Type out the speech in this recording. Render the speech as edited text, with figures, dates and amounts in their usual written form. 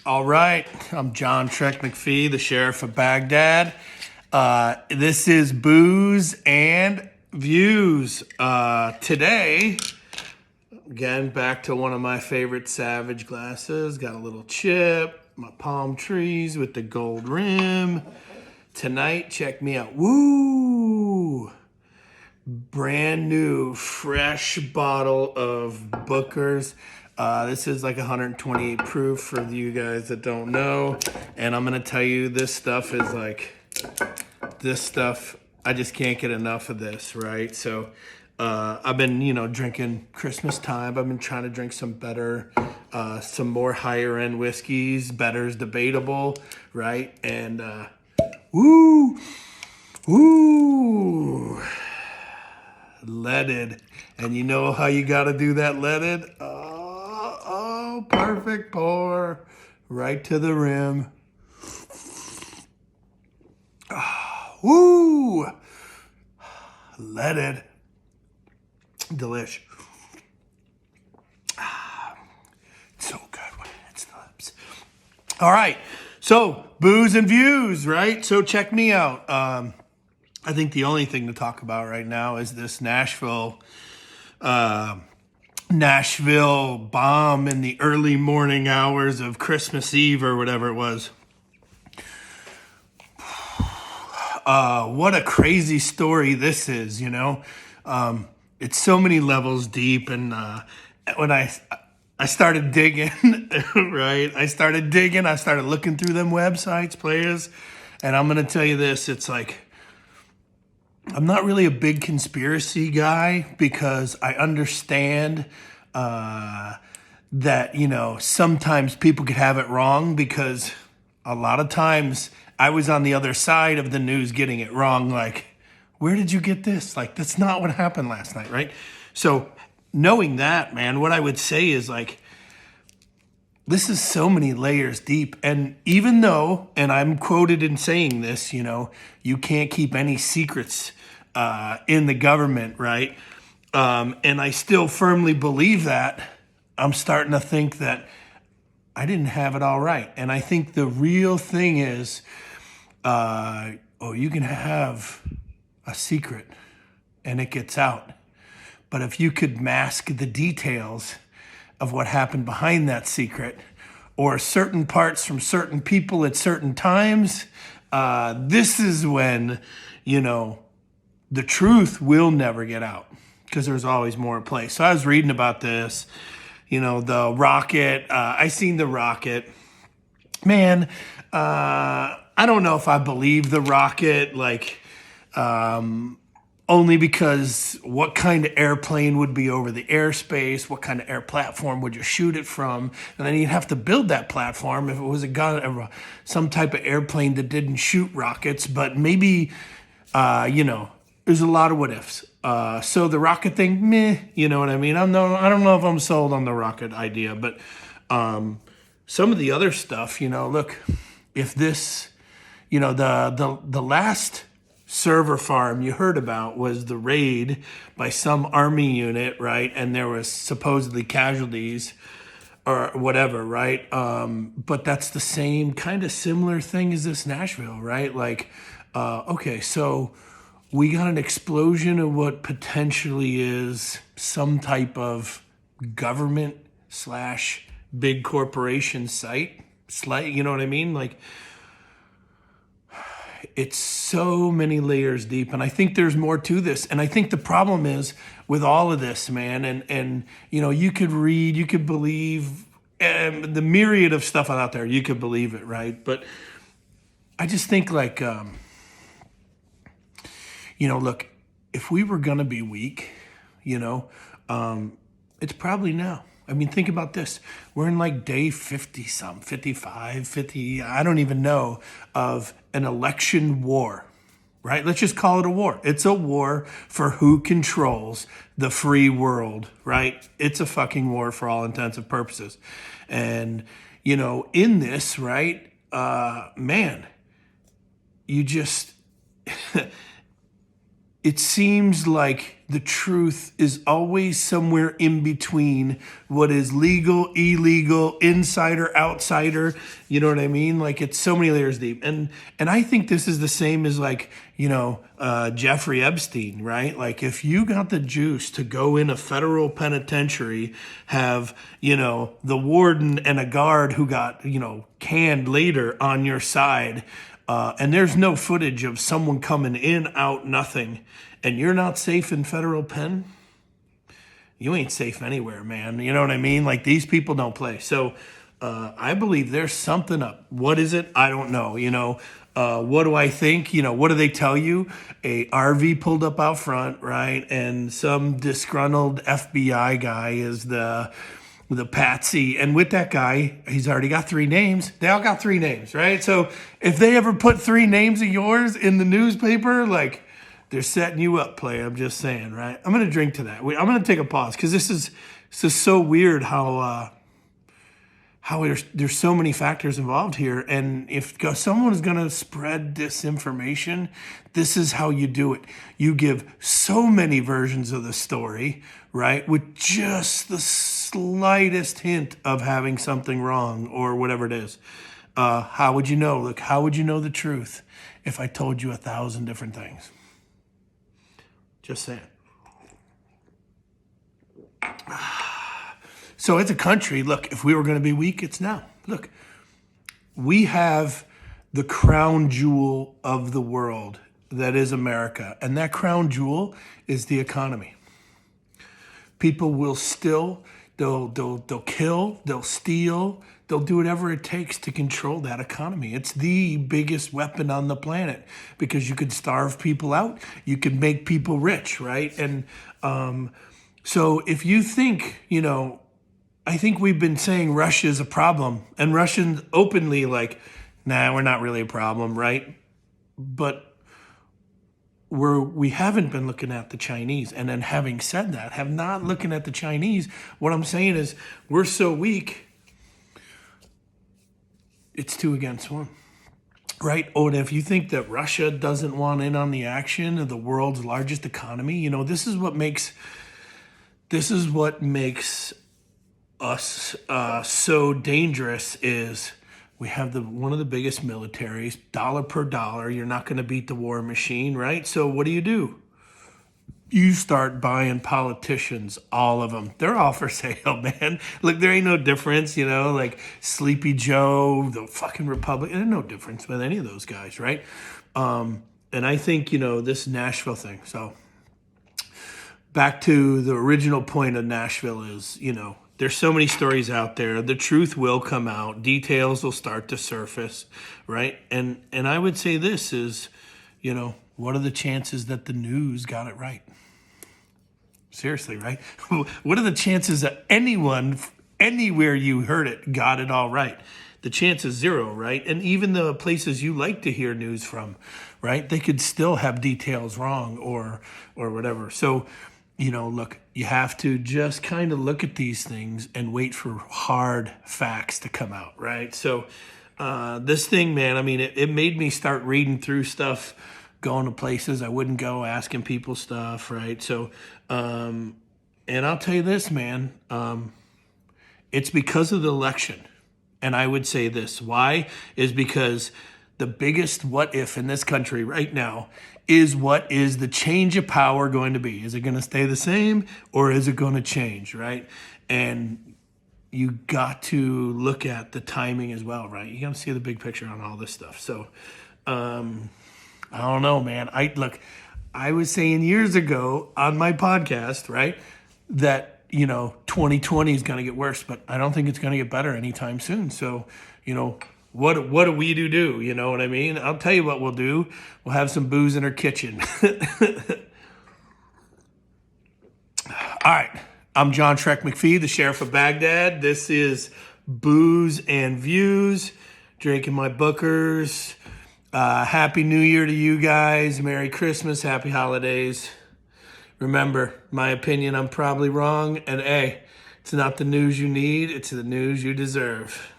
All right, I'm John Shrek McPhee, the Sheriff of Baghdad. This is Booze and Views. Today, again, back to one of my favorite Savage glasses. Got a little chip, my palm trees with the gold rim. Tonight, check me out. Woo! Brand new, fresh bottle of Booker's. This is like 128 proof for you guys that don't know. And I'm going to tell you, this stuff, I just can't get enough of this, right? So I've been, drinking Christmas time. I've been trying to drink some better, some more higher end whiskeys. Better's debatable, right? And woo! Leaded. And you know how you got to do that leaded? Oh, perfect pour. Right to the rim. Woo! Leaded. Delish. So good when it hits the lips. All right. So, booze and views, right? So check me out. I think the only thing to talk about right now is this Nashville bomb in the early morning hours of Christmas Eve or whatever it was. What a crazy story this is, it's so many levels deep. And when I started digging, right? I started looking through them websites, players. And I'm going to tell you this, it's like, I'm not really a big conspiracy guy because I understand that, sometimes people could have it wrong, because a lot of times I was on the other side of the news getting it wrong. Like, where did you get this? Like, that's not what happened last night, right? So knowing that, man, what I would say is like, this is so many layers deep. And even though, and I'm quoted in saying this, you can't keep any secrets in the government, right? And I still firmly believe that. I'm starting to think that I didn't have it all right. And I think the real thing is, you can have a secret and it gets out. But if you could mask the details of what happened behind that secret, or certain parts from certain people at certain times, this is when, the truth will never get out, because there's always more at play. So I was reading about this, the rocket. I seen the rocket. Man, I don't know if I believe the rocket, only because what kind of airplane would be over the airspace? What kind of air platform would you shoot it from? And then you'd have to build that platform if it was a gun, or some type of airplane that didn't shoot rockets. But maybe, there's a lot of what ifs. So the rocket thing, meh, you know what I mean? I don't know if I'm sold on the rocket idea, but some of the other stuff, look, if this, the last server farm you heard about was the raid by some army unit, right? And there was supposedly casualties or whatever, right? But that's the same kind of similar thing as this Nashville, right? Okay, so we got an explosion of what potentially is some type of government / big corporation site, you know what I mean? It's so many layers deep, and I think there's more to this. And I think the problem is with all of this, man, and you could read, you could believe, and the myriad of stuff out there, you could believe it, right? But I just think look, if we were gonna be weak, it's probably now. I mean, think about this. We're in day 50-something, 55, 50, I don't even know, of an election war, right? Let's just call it a war. It's a war for who controls the free world, right? It's a fucking war for all intents and purposes. And, in this, right, man, you just, it seems like the truth is always somewhere in between what is legal, illegal, insider, outsider. You know what I mean? Like, it's so many layers deep. And I think this is the same as, like, Jeffrey Epstein, right? Like, if you got the juice to go in a federal penitentiary, have, the warden and a guard who got, canned later on your side, and there's no footage of someone coming in, out, nothing, and you're not safe in federal pen, you ain't safe anywhere, man. You know what I mean? Like, these people don't play. So I believe there's something up. What is it? I don't know. What do I think? What do they tell you? A RV pulled up out front, right? And some disgruntled FBI guy is the patsy. And with that guy, he's already got 3 names. They all got 3 names, right? So if they ever put 3 names of yours in the newspaper, like, they're setting you up, player. I'm just saying, right? I'm going to drink to that. I'm going to take a pause because this is so weird how there's so many factors involved here. And if someone is going to spread disinformation, this is how you do it. You give so many versions of the story, right, with just the slightest hint of having something wrong or whatever it is. How would you know? Look, how would you know the truth if I told you 1,000 different things? Just saying. So as a country, look, if we were going to be weak, it's now. Look, we have the crown jewel of the world that is America. And that crown jewel is the economy. People will still, they'll kill, they'll steal, they'll do whatever it takes to control that economy. It's the biggest weapon on the planet because you could starve people out. You could make people rich, right? And so if you think, I think we've been saying Russia is a problem, and Russians openly like, nah, we're not really a problem, right? But we haven't been looking at the Chinese. And then having said that, have not looking at the Chinese, what I'm saying is we're so weak, it's 2 against 1, right? Oh, and if you think that Russia doesn't want in on the action of the world's largest economy, this is what makes us so dangerous is we have one of the biggest militaries, dollar per dollar. You're not going to beat the war machine, right? So what do? You start buying politicians, all of them. They're all for sale, man. Look, there ain't no difference, like Sleepy Joe, the fucking Republican. There's no difference with any of those guys, right? And I think, this Nashville thing. So back to the original point of Nashville is, there's so many stories out there. The truth will come out. Details will start to surface, right? And I would say this is, what are the chances that the news got it right? Seriously, right? What are the chances that anyone, anywhere you heard it, got it all right? The chance is 0, right? And even the places you like to hear news from, right? They could still have details wrong or whatever. So, look, you have to just kind of look at these things and wait for hard facts to come out, right? So this thing, man, I mean, it made me start reading through stuff, going to places I wouldn't go, asking people stuff, right? So, and I'll tell you this, man, it's because of the election. And I would say this. Why? Is because the biggest what if in this country right now is what is the change of power going to be? Is it going to stay the same or is it going to change, right? And you got to look at the timing as well, right? You got to see the big picture on all this stuff. So, I don't know, man. I was saying years ago on my podcast, right, that 2020 is going to get worse, but I don't think it's going to get better anytime soon. So, what do we do? You know what I mean? I'll tell you what we'll do. We'll have some booze in our kitchen. All right. I'm John Shrek McPhee, the Sheriff of Baghdad. This is Booze and Views, drinking my Bookers. Happy New Year to you guys. Merry Christmas. Happy holidays. Remember, my opinion, I'm probably wrong. And hey, it's not the news you need. It's the news you deserve.